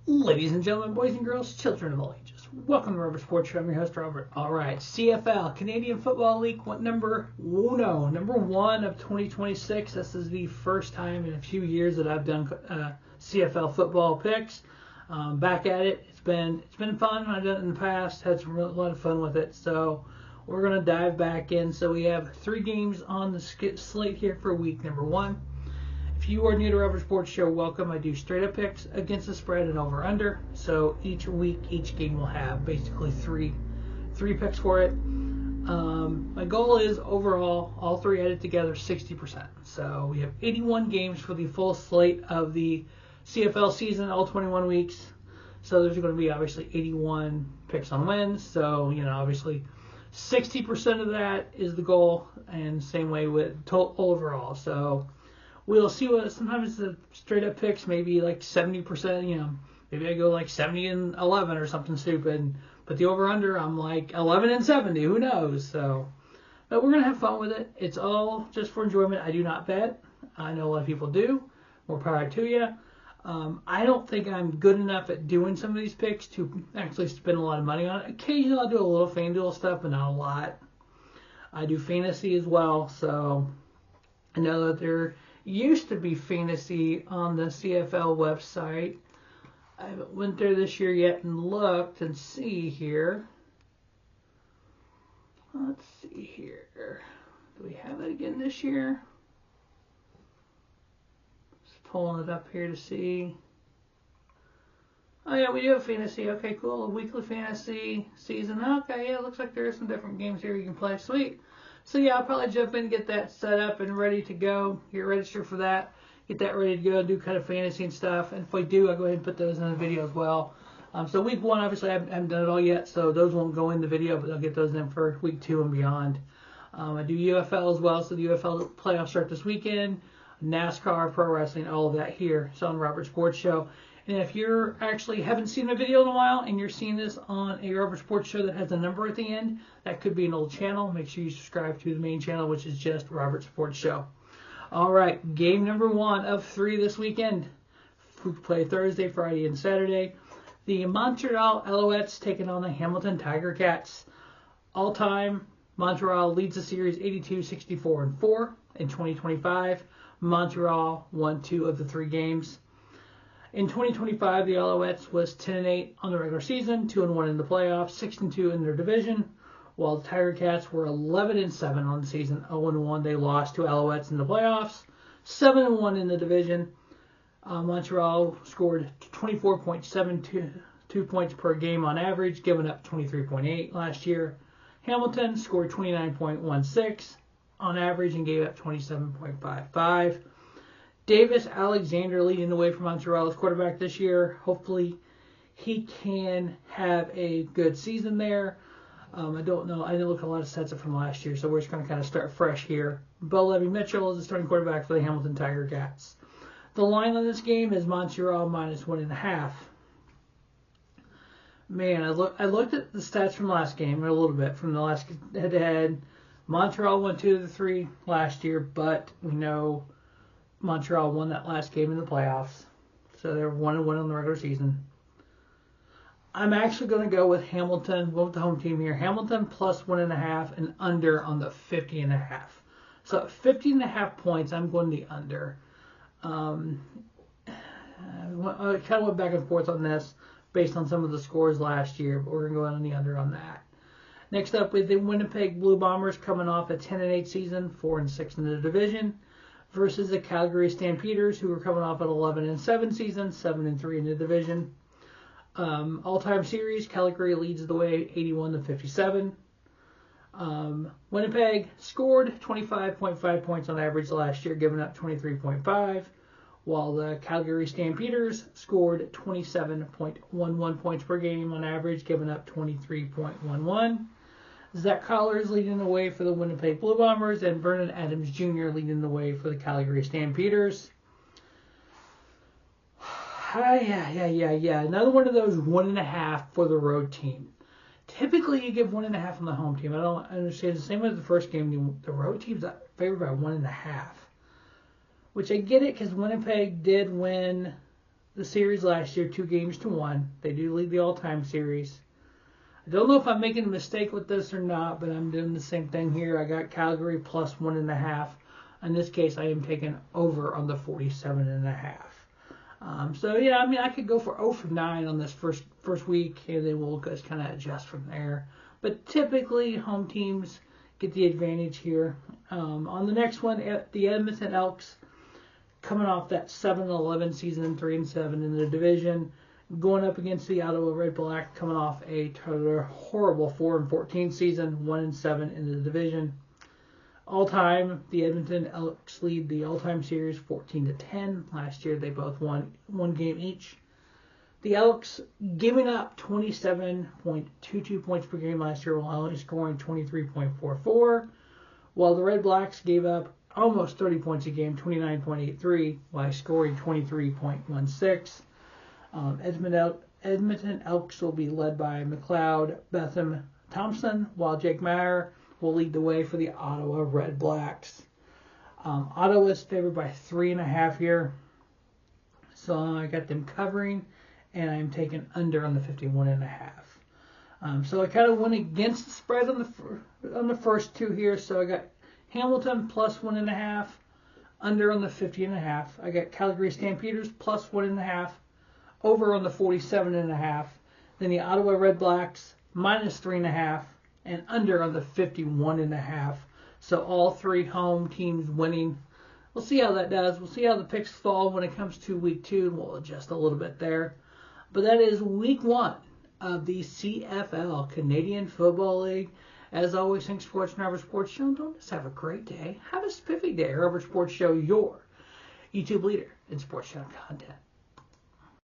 Ladies and gentlemen, boys and girls, children of all ages, welcome to Robert Sports Show. I'm your host, Robert. All right, CFL, Canadian Football League, number one of 2026. This is the first time in a few years that I've done CFL football picks. Back at it. It's been fun. I've done it in the past. Had a lot of fun with it. So we're gonna dive back in. So we have 3 games on the slate here for week number 1. If you are new to Robert Sports Show, welcome. I do straight up picks against the spread and over under. So each week, each game will have basically three picks for it. My goal is overall, all 3 added together, 60%. So we have 81 games for the full slate of the CFL season, all 21 weeks. So there's going to be obviously 81 picks on wins. So, obviously 60% of that is the goal, and same way with total overall. So we'll see what sometimes the straight up picks maybe like 70%, maybe I go like 70-11 or something stupid. But the over under, I'm like 11-70, who knows? So, but we're going to have fun with it. It's all just for enjoyment. I do not bet. I know a lot of people do. More power to you. I don't think I'm good enough at doing some of these picks to actually spend a lot of money on it. Occasionally I'll do a little FanDuel stuff, but not a lot. I do fantasy as well, so I know that there used to be fantasy on the CFL website. I haven't went there this year yet and looked and see here. Let's see here. Do we have it again this year? Just pulling it up here to see. Oh yeah, we do have fantasy. Okay, cool. A weekly fantasy season. Okay, yeah, it looks like there are some different games here you can play. Sweet. So yeah, I'll probably jump in, get that set up and ready to go. Get registered for that. Get that ready to go. Do kind of fantasy and stuff. And if we do, I'll go ahead and put those in the video as well. So week 1, obviously, I haven't done it all yet, so those won't go in the video, but I'll get those in for week 2 and beyond. I do UFL as well, so the UFL playoffs start this weekend. NASCAR, pro wrestling, all of that here. So on Robert Sports Show. And if you're actually haven't seen a video in a while and you're seeing this on a Robert Sports Show that has a number at the end, that could be an old channel. Make sure you subscribe to the main channel, which is just Robert Sports Show. All right, game number 1 of 3 this weekend. We play Thursday, Friday, and Saturday. The Montreal Alouettes taking on the Hamilton Tiger Cats. All time, Montreal leads the series 82-64-4 in 2025. Montreal won 2 of the 3 games. In 2025, the Alouettes was 10-8 on the regular season, 2-1 in the playoffs, 6-2 in their division, while the Tiger Cats were 11-7 on the season, 0-1. They lost to Alouettes in the playoffs, 7-1 in the division. Montreal scored 24.72 points per game on average, giving up 23.8 last year. Hamilton scored 29.16 on average and gave up 27.55. Davis Alexander leading the way for Montreal as quarterback this year. Hopefully he can have a good season there. I don't know. I didn't look at a lot of sets from last year, so we're just going to kind of start fresh here. Bo Levy-Mitchell is the starting quarterback for the Hamilton Tiger Cats. The line on this game is Montreal -1.5. Man, I looked at the stats from last game a little bit from the last head-to-head. Montreal won 2 of the 3 last year, but we know Montreal won that last game in the playoffs, so they're 1-1 on the regular season. I'm actually going to go with Hamilton, with the home team here. Hamilton +1.5 and under on the 50.5. So at 50.5 points, I'm going the under. I kind of went back and forth on this based on some of the scores last year, but we're going to go on the under on that. Next up with the Winnipeg Blue Bombers coming off a 10-8 season, 4-6 in the division, versus the Calgary Stampeders, who are coming off an 11-7 season, 7-3 in the division. All-time series, Calgary leads the way 81-57. Winnipeg scored 25.5 points on average last year, giving up 23.5, while the Calgary Stampeders scored 27.11 points per game on average, giving up 23.11. Zach Collar is leading the way for the Winnipeg Blue Bombers, and Vernon Adams Jr. leading the way for the Calgary Stampeders. Yeah. Another one of those 1.5 for the road team. Typically, you give 1.5 on the home team. I don't understand. The same as the first game, the road team's favored by 1.5. Which I get it because Winnipeg did win the series last year 2-1. They do lead the all-time series. I don't know if I'm making a mistake with this or not, but I'm doing the same thing here. I got Calgary plus 1.5. In this case, I am taking over on the 47.5. So yeah, I mean, I could go for 0 for 9 on this first week, and then we'll just kind of adjust from there. But typically, home teams get the advantage here. On the next one, the Edmonton Elks, coming off that 7-11 season, 3-7 in the division, going up against the Ottawa Red Black, coming off a horrible 4-14 season, 1-7 in the division. All time, the Edmonton Elks lead the all-time series 14-10. Last year, they both won one game each. The Elks giving up 27.22 points per game last year, while only scoring 23.44. While the Red Blacks gave up almost 30 points a game, 29.83, while scoring 23.16. Edmonton Elks will be led by McLeod, Betham, Thompson, while Jake Meyer will lead the way for the Ottawa Red Blacks. Ottawa is favored by 3.5 here, so I got them covering, and I'm taking under on the 51.5. So I kind of went against the spread on the first two here, so I got Hamilton plus 1.5, under on the 50.5. I got Calgary Stampeders plus 1.5, over on the 47.5. Then the Ottawa Red Blacks minus 3.5, and under on the 51.5. So all three home teams winning. We'll see how that does. We'll see how the picks fall when it comes to week 2, and we'll adjust a little bit there. But that is week 1 of the CFL Canadian Football League. As always, thanks for watching Robert Sports Show. Don't just have a great day. Have a spiffy day. Robert Sports Show, your YouTube leader in sports show content.